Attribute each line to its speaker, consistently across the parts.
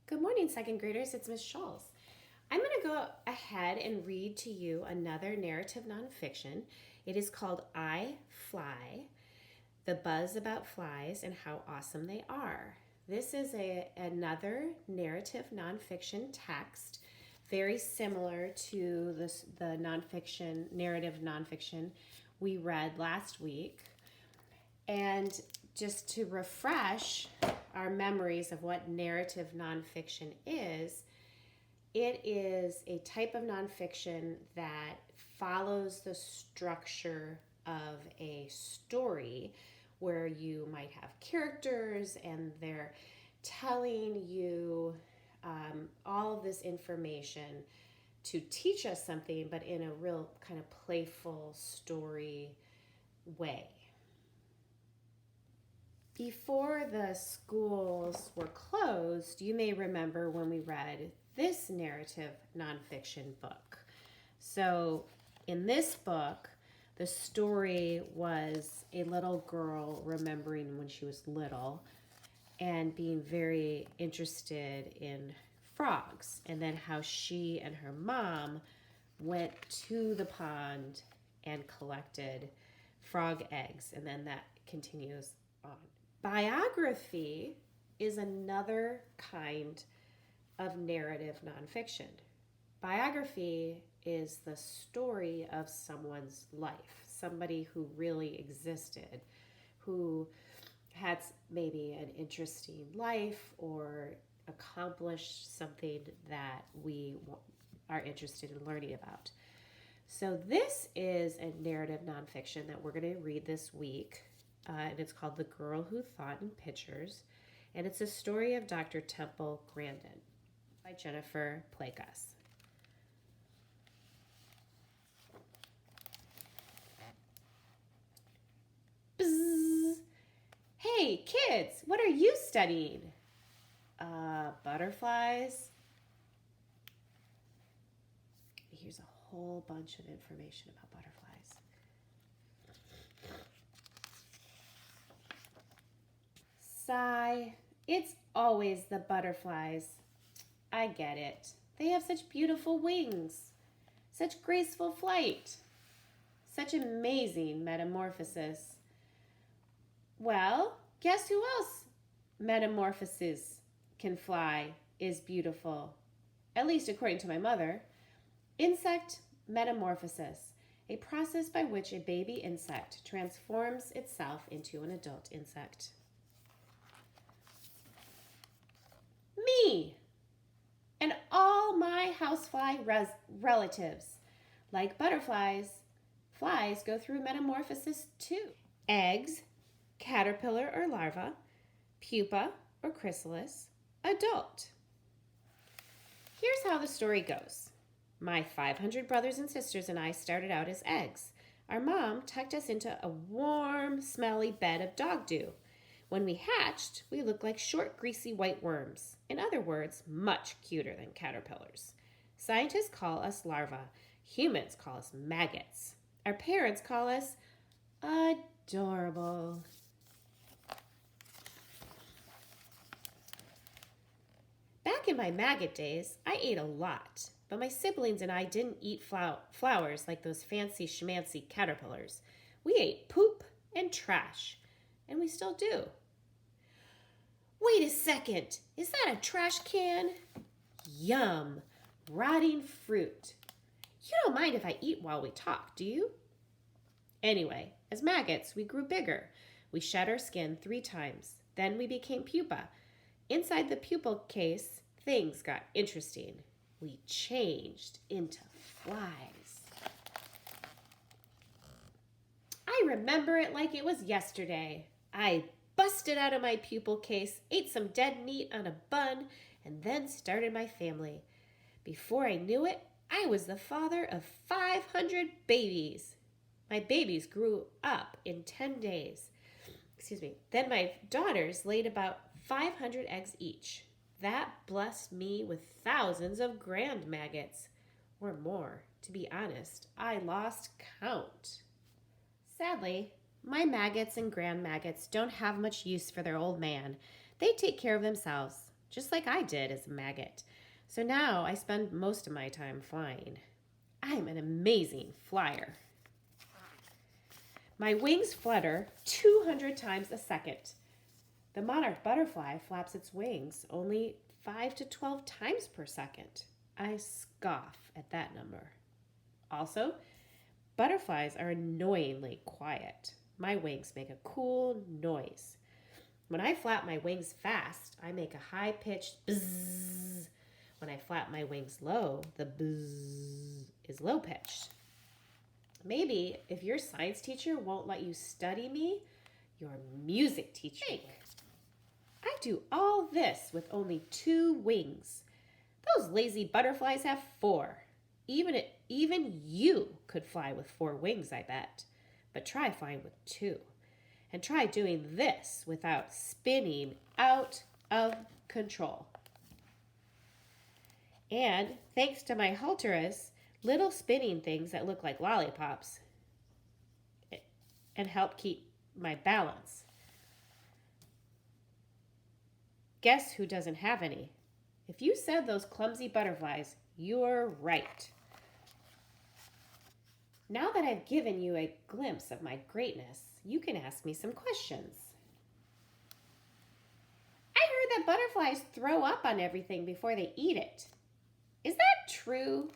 Speaker 1: Good morning, second graders. It's Miss Schulz. I'm going to go ahead and read to you another narrative nonfiction. It is called I Fly, The Buzz About Flies and How Awesome They Are. This is another narrative nonfiction text, very similar to the narrative nonfiction we read last week. And just to refresh our memories of what narrative nonfiction is, it is a type of nonfiction that follows the structure of a story where you might have characters and they're telling you all of this information to teach us something, but in a real kind of playful story way. Before the schools were closed, you may remember when we read this narrative nonfiction book. So in this book, the story was a little girl remembering when she was little and being very interested in frogs, and then how she and her mom went to the pond and collected frog eggs, and then that continues on. Biography is another kind of narrative nonfiction. Biography is the story of someone's life, somebody who really existed, who had maybe an interesting life or accomplished something that we are interested in learning about. So this is a narrative nonfiction that we're going to read this week. And it's called The Girl Who Thought in Pictures, and it's a story of Dr. Temple Grandin by Jennifer Plakas. Bzz. Hey, kids, what are you studying? Butterflies. Here's a whole bunch of information about butterflies. Sigh. It's always the butterflies. I get it. They have such beautiful wings, such graceful flight, such amazing metamorphosis. Well, guess who else metamorphoses can fly, is beautiful, at least according to my mother. Insect metamorphosis, a process by which a baby insect transforms itself into an adult insect. Me and all my housefly relatives. Like butterflies, flies go through metamorphosis too. Eggs, caterpillar or larva, pupa or chrysalis, adult. Here's how the story goes. My 500 brothers and sisters and I started out as eggs. Our mom tucked us into a warm, smelly bed of dog dew. When we hatched, we looked like short, greasy white worms. In other words, much cuter than caterpillars. Scientists call us larvae. Humans call us maggots. Our parents call us adorable. Back in my maggot days, I ate a lot, but my siblings and I didn't eat flowers like those fancy schmancy caterpillars. We ate poop and trash, and we still do. Wait a second, is that a trash can? Yum, rotting fruit. You don't mind if I eat while we talk, do you? Anyway, as maggots, we grew bigger. We shed our skin 3 times. Then we became pupa. Inside the pupal case, things got interesting. We changed into flies. I remember it like it was yesterday. I busted out of my pupal case, ate some dead meat on a bun, and then started my family. Before I knew it, I was the father of 500 babies. My babies grew up in 10 days. Then my daughters laid about 500 eggs each. That blessed me with thousands of grand maggots, or more. To be honest, I lost count. Sadly, my maggots and grand maggots don't have much use for their old man. They take care of themselves. just like I did as a maggot. So now I spend most of my time flying. I'm an amazing flyer. My wings flutter 200 times a second. The monarch butterfly flaps its wings only 5 to 12 times per second. I scoff at that number. Also, butterflies are annoyingly quiet. My wings make a cool noise. When I flap my wings fast, I make a high-pitched bzzz. When I flap my wings low, the bzzz is low-pitched. Maybe if your science teacher won't let you study me, your music teacher will. I do all this with only 2 wings. Those lazy butterflies have 4. Even you could fly with 4 wings, I bet. But try flying with 2. And try doing this without spinning out of control. And thanks to my halteres, little spinning things that look like lollipops and help keep my balance. Guess who doesn't have any? If you said those clumsy butterflies, you're right. Now that I've given you a glimpse of my greatness, you can ask me some questions. I heard that butterflies throw up on everything before they eat it. Is that true?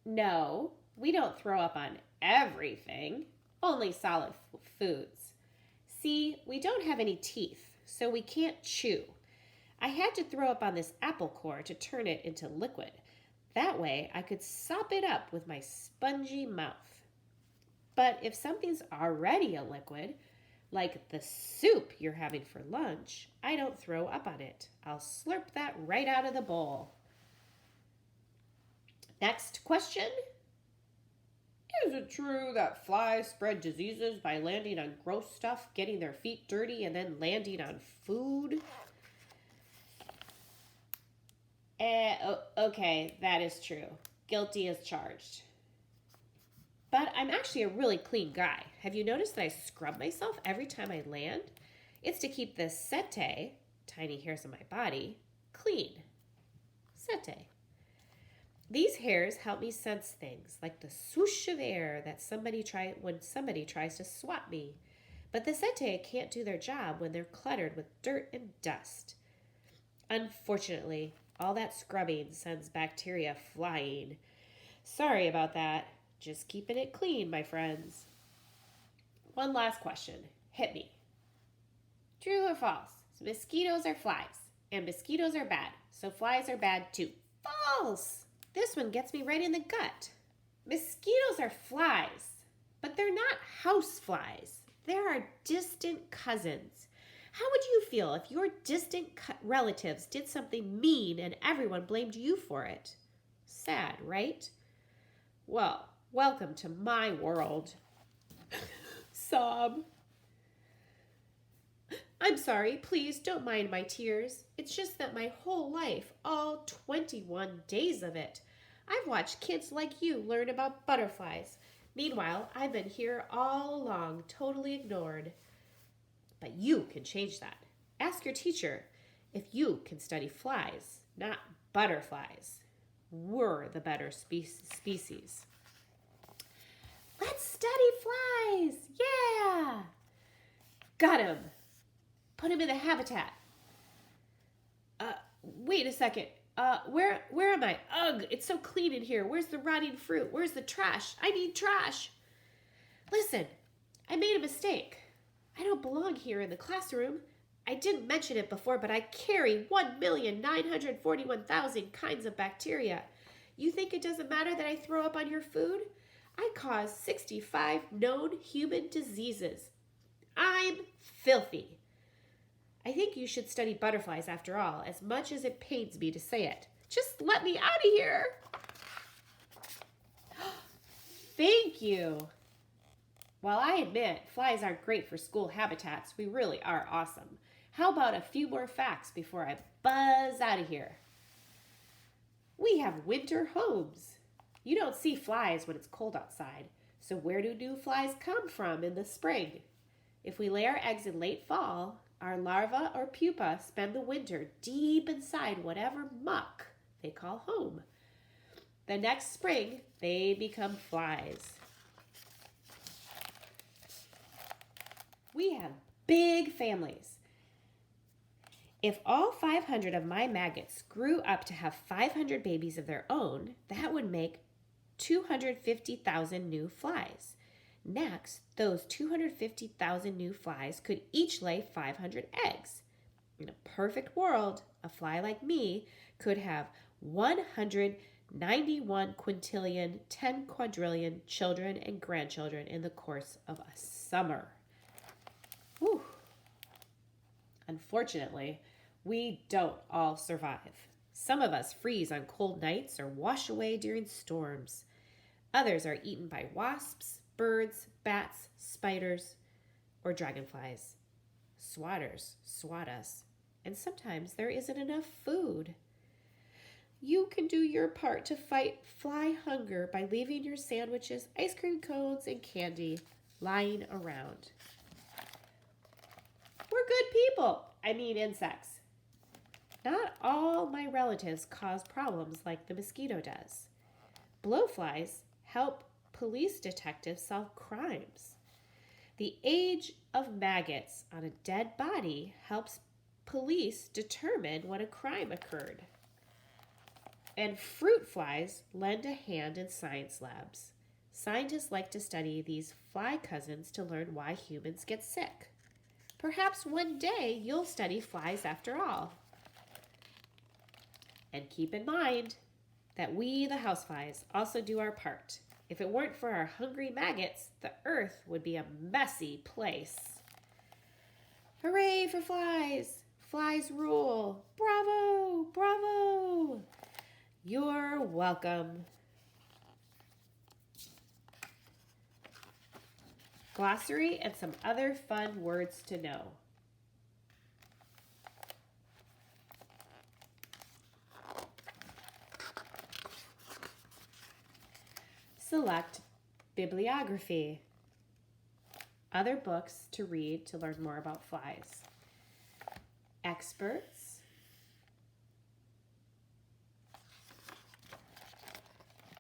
Speaker 1: No, we don't throw up on everything, only solid foods. See, we don't have any teeth, so we can't chew. I had to throw up on this apple core to turn it into liquid. That way, I could sop it up with my spongy mouth. But if something's already a liquid, like the soup you're having for lunch, I don't throw up on it. I'll slurp that right out of the bowl. Next question. Is it true that flies spread diseases by landing on gross stuff, getting their feet dirty, and then landing on food? Okay, that is true. Guilty as charged. But I'm actually a really clean guy. Have you noticed that I scrub myself every time I land? It's to keep the setae, tiny hairs on my body, clean. Setae. These hairs help me sense things, like the swoosh of air that when somebody tries to swat me. But the setae can't do their job when they're cluttered with dirt and dust. Unfortunately, all that scrubbing sends bacteria flying. Sorry about that. Just keeping it clean, my friends. One last question. Hit me. True or false? Mosquitoes are flies, and mosquitoes are bad, so flies are bad too. False! This one gets me right in the gut. Mosquitoes are flies, but they're not house flies. They're our distant cousins. How would you feel if your distant relatives did something mean and everyone blamed you for it? Sad, right? Well, welcome to my world. Sob. I'm sorry, please don't mind my tears. It's just that my whole life, all 21 days of it, I've watched kids like you learn about butterflies. Meanwhile, I've been here all along, totally ignored. But you can change that. Ask your teacher if you can study flies, not butterflies. We're the better species. Let's study flies! Yeah! Got him! Put him in the habitat. Wait a second. Where am I? Ugh, it's so clean in here. Where's the rotting fruit? Where's the trash? I need trash. Listen, I made a mistake. I don't belong here in the classroom. I didn't mention it before, but I carry 1,941,000 kinds of bacteria. You think it doesn't matter that I throw up on your food? I cause 65 known human diseases. I'm filthy. I think you should study butterflies after all, as much as it pains me to say it. Just let me out of here. Thank you. While I admit flies aren't great for school habitats, we really are awesome. How about a few more facts before I buzz out of here? We have winter homes. You don't see flies when it's cold outside. So where do new flies come from in the spring? If we lay our eggs in late fall, our larva or pupa spend the winter deep inside whatever muck they call home. The next spring, they become flies. We have big families. If all 500 of my maggots grew up to have 500 babies of their own, that would make 250,000 new flies. Next, those 250,000 new flies could each lay 500 eggs. In a perfect world, a fly like me could have 191 quintillion, 10 quadrillion children and grandchildren in the course of a summer. Whew. Unfortunately, we don't all survive. Some of us freeze on cold nights or wash away during storms. Others are eaten by wasps, birds, bats, spiders, or dragonflies. Swatters swat us, and sometimes there isn't enough food. You can do your part to fight fly hunger by leaving your sandwiches, ice cream cones, and candy lying around. We're good people. I mean insects. Not all my relatives cause problems like the mosquito does. Blowflies help police detectives solve crimes. The age of maggots on a dead body helps police determine when a crime occurred. And fruit flies lend a hand in science labs. Scientists like to study these fly cousins to learn why humans get sick. Perhaps one day you'll study flies after all. And keep in mind that we, the houseflies, also do our part. If it weren't for our hungry maggots, the earth would be a messy place. Hooray for flies! Flies rule! Bravo! Bravo! You're welcome. Glossary and some other fun words to know. Select bibliography. Other books to read to learn more about flies. Experts